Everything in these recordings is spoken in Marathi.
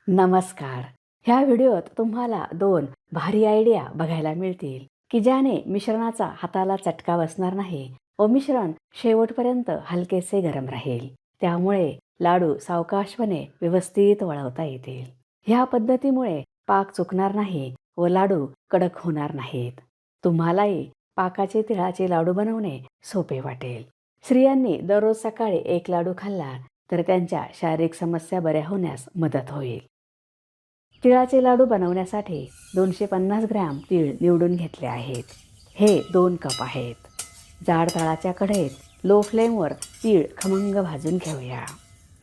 नमस्कार. ह्या व्हिडिओत तुम्हाला दोन भारी आयडिया बघायला मिळतील की ज्याने मिश्रणाचा हाताला चटका बसणार नाही व मिश्रण शेवटपर्यंत हलकेसे गरम राहील. त्यामुळे लाडू सावकाशपणे व्यवस्थित वळवता येतील. ह्या पद्धतीमुळे पाक चुकणार नाही व लाडू कडक होणार नाहीत. तुम्हालाही पाकाचे तिळाचे लाडू बनवणे सोपे वाटेल. स्त्रियांनी दररोज सकाळी एक लाडू खाल्ला तर त्यांच्या शारीरिक समस्या बऱ्या होण्यास मदत होईल. तिळाचे लाडू बनवण्यासाठी 250 ग्रॅम तीळ निवडून घेतले आहेत. हे 2 कप आहेत. जाड तळाच्या कढईत लो फ्लेमवर तीळ खमंग भाजून घेऊया.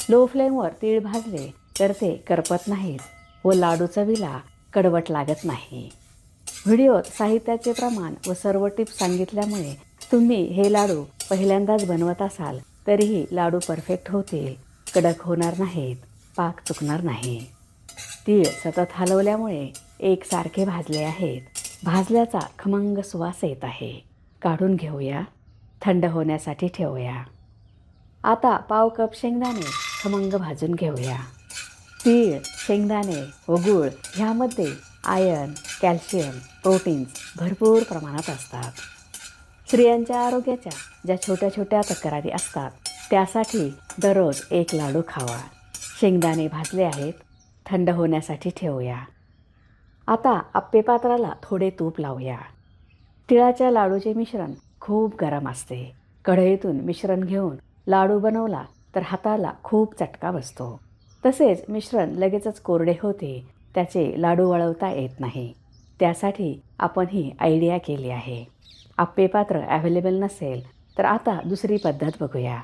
लो फ्लेमवर तीळ भाजले तर ते करपत नाहीत व लाडू चवीला कडवट लागत नाही. व्हिडिओत साहित्याचे प्रमाण व सर्व टिप्स सांगितल्यामुळे तुम्ही हे लाडू पहिल्यांदाच बनवत असाल तरीही लाडू परफेक्ट होतील, कडक होणार नाहीत, पाक चुकणार नाही. तीळ सतत हलवल्यामुळे एकसारखे भाजले आहेत. भाजल्याचा खमंग सुवास येत आहे. काढून घेऊया. थंड होण्यासाठी ठेवूया. आता पाव कप शेंगदाणे खमंग भाजून घेऊया. तीळ, शेंगदाणे व गूळ ह्यामध्ये आयर्न, कॅल्शियम, प्रोटीन्स भरपूर प्रमाणात असतात. स्त्रियांच्या आरोग्याच्या ज्या छोट्या छोट्या तक्रारी असतात त्यासाठी दररोज एक लाडू खावा. शेंगदाणे भाजले आहेत. थंड होण्यासाठी ठेवूया. आता आप्पे पात्राला थोडे तूप लावूया. तिळाच्या लाडूचे मिश्रण खूप गरम असते. कढईतून मिश्रण घेऊन लाडू बनवला तर हाताला खूप चटका बसतो. तसेच मिश्रण लगेचच कोरडे होते. त्याचे लाडू वळवता येत नाही. त्यासाठी आपण ही आयडिया केली आहे. आप्पे पात्र अवेलेबल नसेल तर आता दुसरी पद्धत बघूया.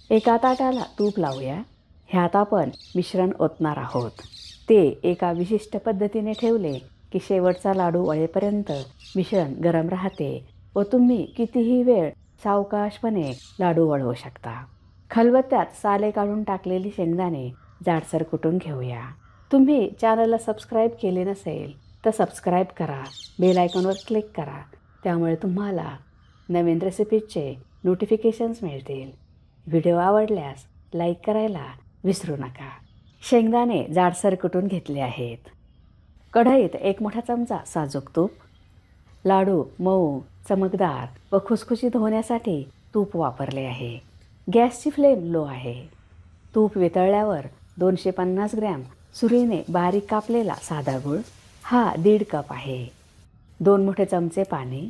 एका ताटाला तूप लावूया. ह्यात आपण मिश्रण ओतणार आहोत. ते एका विशिष्ट पद्धतीने ठेवले की शेवटचा लाडू वळेपर्यंत मिश्रण गरम राहते व तुम्ही कितीही वेळ सावकाशपणे लाडू वळवू शकता. खलबत्त्यात साले काढून टाकलेली शेंगदाणे जाडसर कुटून घेऊया. तुम्ही चॅनलला सबस्क्राईब केले नसेल तर सबस्क्राईब करा. बेल आयकॉनवर क्लिक करा. त्यामुळे तुम्हाला नवीन रेसिपीजचे नोटिफिकेशन्स मिळतील. व्हिडिओ आवडल्यास लाईक करायला विसरू नका. शेंगदाणे जाडसर कुटून घेतले आहेत. कढईत 1 मोठा चमचा साजूक तूप. लाडू मऊ, चमकदार व खुसखुशीत होण्यासाठी तूप वापरले आहे. गॅसची फ्लेम लो आहे. तूप वितळल्यावर 250 ग्रॅम सुरीने बारीक कापलेला साधा गूळ, हा 1.5 कप आहे. 2 मोठे चमचे पाणी.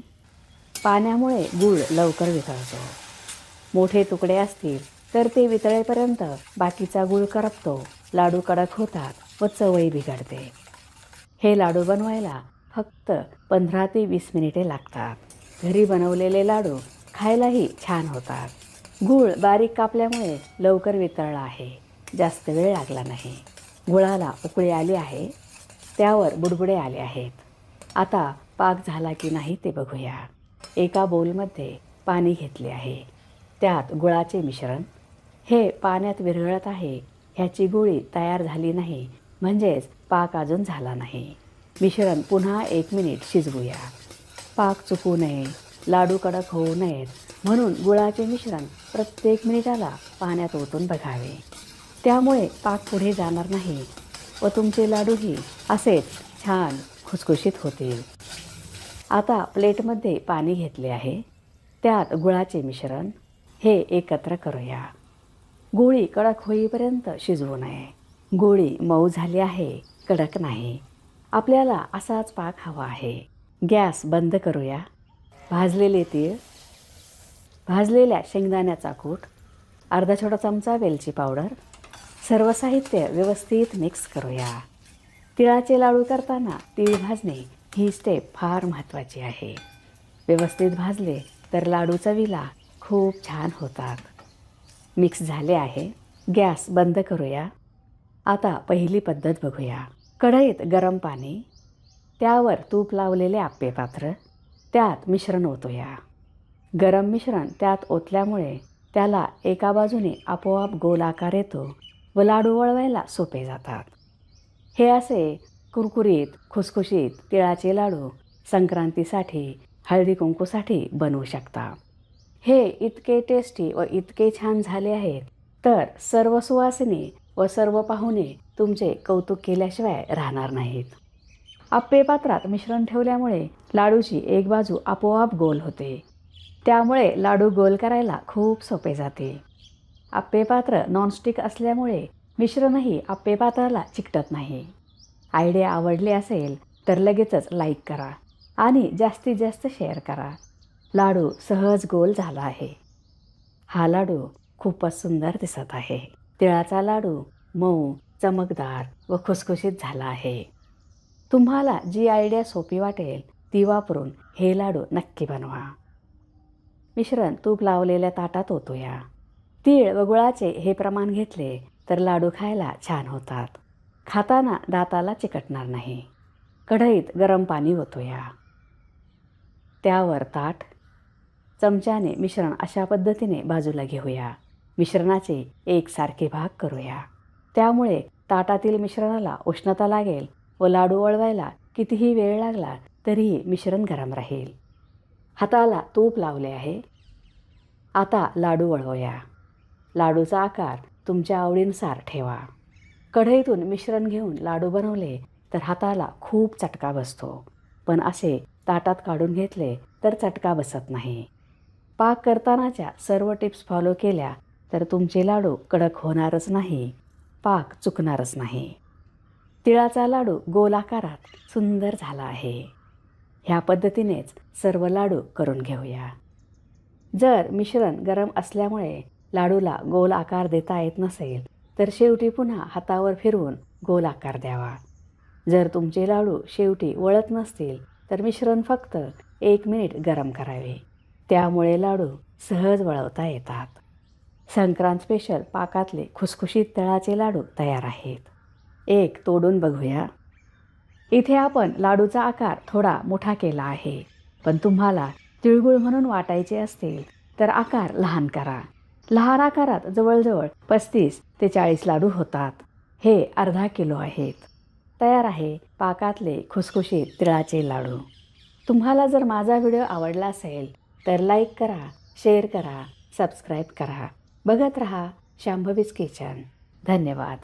पाण्यामुळे गूळ लवकर वितळतो. मोठे तुकडे असतील तर ते वितळेपर्यंत बाकीचा गूळ करपतो, लाडू कडक होतात व चवही बिघडते. हे लाडू बनवायला फक्त 15 ते 20 मिनिटे लागतात. घरी बनवलेले लाडू खायलाही छान होतात. गूळ बारीक कापल्यामुळे लवकर वितळला आहे. जास्त वेळ लागला नाही. गुळाला उकळी आली आहे. त्यावर बुडबुडे आले आहेत. आता पाक झाला की नाही ते बघूया. एका बोलमध्ये पाणी घेतले आहे. त्यात गुळाचे मिश्रण. हे पाण्यात विरघळत आहे. ह्याची गोळी तयार झाली नाही म्हणजेच पाक अजून झाला नाही. मिश्रण पुन्हा 1 मिनिट शिजवूया. पाक चुकू नये, लाडू कडक होऊ नयेत म्हणून गुळाचे मिश्रण प्रत्येक मिनिटाला पाण्यात ओतून बघावे. त्यामुळे पाक पुढे जाणार नाही व तुमचे लाडूही असेच छान खुसखुशीत होतील. आता प्लेटमध्ये पाणी घेतले आहे. त्यात गुळाचे मिश्रण. हे एकत्र करूया. गोळी कडक होईपर्यंत शिजवू नये. गोळी मऊ झाली आहे, कडक नाही. आपल्याला असाच पाक हवा आहे. गॅस बंद करूया. भाजलेले तीळ, भाजलेल्या शेंगदाण्याचा कूट, अर्धा छोटा चमचा वेलची पावडर. सर्व साहित्य व्यवस्थित मिक्स करूया. तिळाचे लाडू करताना तीळ भाजणे ही स्टेप फार महत्त्वाची आहे. व्यवस्थित भाजले तर लाडू चवीला खूप छान होतात. मिक्स झाले आहे. गॅस बंद करूया. आता पहिली पद्धत बघूया. कढईत गरम पाणी. त्यावर तूप लावलेले आप्पे पात्र. त्यात मिश्रण ओतूया. गरम मिश्रण त्यात ओतल्यामुळे त्याला एका बाजूने आपोआप गोल आकार येतो व लाडू वळवायला सोपे जातात. हे असे कुरकुरीत, खुसखुशीत तिळाचे लाडू संक्रांतीसाठी, हळदी कुंकूसाठी बनवू शकता. हे इतके टेस्टी व इतके छान झाले आहेत तर सर्व सुवासिनी व सर्व पाहुणे तुमचे कौतुक केल्याशिवाय राहणार नाहीत. आप्पे पात्रात मिश्रण ठेवल्यामुळे लाडूची एक बाजू आपोआप गोल होते. त्यामुळे लाडू गोल करायला खूप सोपे जाते. आप्पे पात्र नॉनस्टिक असल्यामुळे मिश्रणही आप्पे पात्राला चिकटत नाही. आयडिया आवडली असेल तर लगेचच लाईक करा आणि जास्तीत जास्त शेअर करा. लाडू सहज गोल झाला आहे. हा लाडू खूपच सुंदर दिसत आहे. तिळाचा लाडू मऊ, चमकदार व खुसखुशीत झाला आहे. तुम्हाला जी आयडिया सोपी वाटेल ती वापरून हे लाडू नक्की बनवा. मिश्रण तूप लावलेल्या ताटात ओतूया. तीळ व गुळाचे हे प्रमाण घेतले तर लाडू खायला छान होतात. खाताना दाताला चिकटणार नाही. कढईत गरम पाणी ओतूया. त्यावर ताट, चमच्याने मिश्रण अशा पद्धतीने बाजूला घेऊया. मिश्रणाचे एकसारखे भाग करूया. त्यामुळे ताटातील मिश्रणाला उष्णता लागेल व लाडू वळवायला कितीही वेळ लागला तरीही मिश्रण गरम राहील. हाताला तूप लावले आहे. आता लाडू वळवूया. लाडूचा आकार तुमच्या आवडीनुसार ठेवा. कढईतून मिश्रण घेऊन लाडू बनवले तर हाताला खूप चटका बसतो, पण असे ताटात काढून घेतले तर चटका बसत नाही. पाक करतानाच्या सर्व टिप्स फॉलो केल्या तर तुमचे लाडू कडक होणारच नाही, पाक चुकणारच नाही. तिळाचा लाडू गोल आकारात सुंदर झाला आहे. ह्या पद्धतीनेच सर्व लाडू करून घेऊया. जर मिश्रण गरम असल्यामुळे लाडूला गोल आकार देता येत नसेल तर शेवटी पुन्हा हातावर फिरवून गोल आकार द्यावा. जर तुमचे लाडू शेवटी वळत नसतील तर मिश्रण फक्त 1 मिनिट गरम करावे. त्यामुळे लाडू सहज वळवता येतात. संक्रांत स्पेशल पाकातले खुसखुशीत तिळाचे लाडू तयार आहेत. एक तोडून बघूया. इथे आपण लाडूचा आकार थोडा मोठा केला आहे, पण तुम्हाला तिळगुळ म्हणून वाटायचे असतील तर आकार लहान करा. लहान आकारात जवळजवळ 35 ते 40 लाडू होतात. हे अर्धा किलो आहेत. तयार आहे पाकातले खुसखुशीत तिळाचे लाडू. तुम्हाला जर माझा व्हिडिओ आवडला असेल तर लाईक करा, शेअर करा, सबस्क्राईब करा. बघत रहा शांभवीज किचन. धन्यवाद.